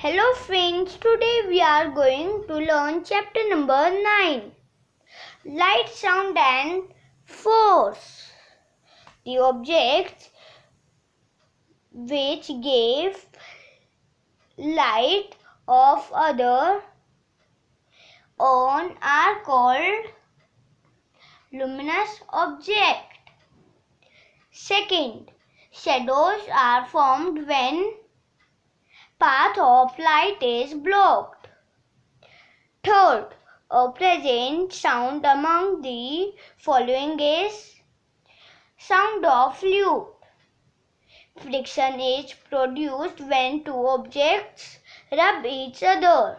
Hello friends, today we are going to learn chapter number 9. Light, sound and force. The objects which gave light of other on are called luminous objects. Second, shadows are formed when path of light is blocked. Third, a present sound among the following is sound of flute. Friction is produced when two objects rub each other.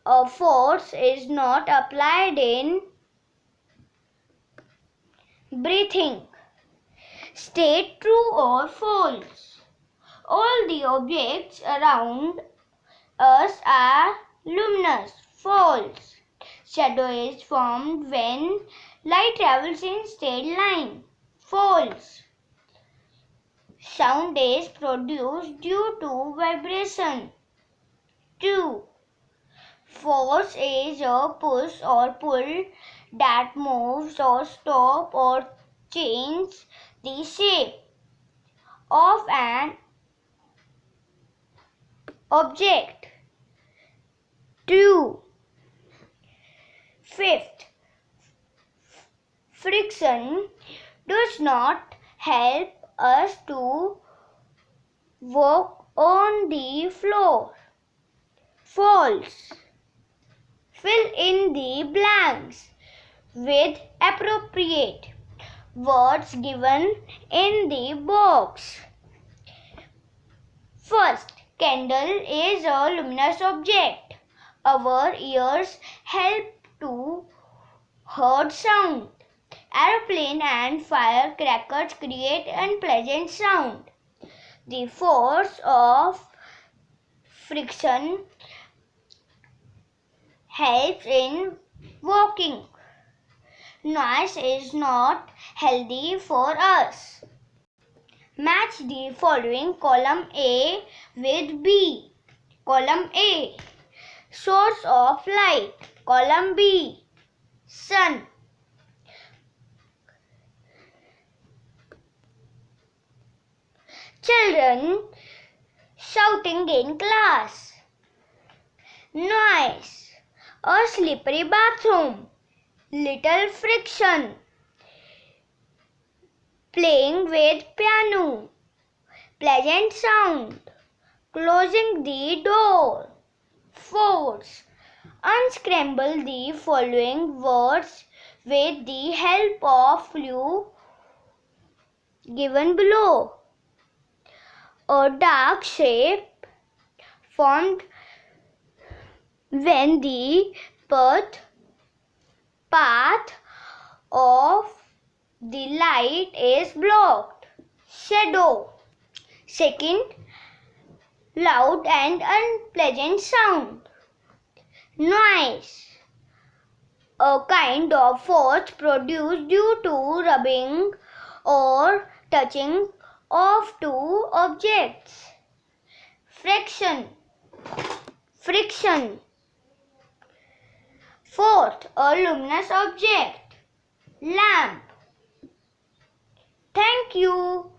A force is not applied in breathing. State true or false. All the objects around us are luminous. False. Shadow is formed when light travels in straight line. False. Sound is produced due to vibration. True. Force is a push or pull that moves or stops or changes the shape of an object. True. Fifth, friction does not help us to walk on the floor. False. Fill in the blanks with appropriate words given in the box. First, candle is a luminous object. Our ears help to hear sound. Aeroplane and firecrackers create unpleasant sound. The force of friction helps in walking. Noise is not healthy for us. Match the following column A with B. Column A, source of light. Column B, sun. Children shouting in class. Noise, a slippery bathroom. Little friction. Playing with piano. Pleasant sound. Closing the door. Force. Unscramble the following words with the help of clue given below. A dark shape formed when the path of the light is blocked. Shadow. Second, loud and unpleasant sound. Noise, a kind of force produced due to rubbing or touching of two objects. Friction. Fourth, a luminous object. Lamp. Thank you.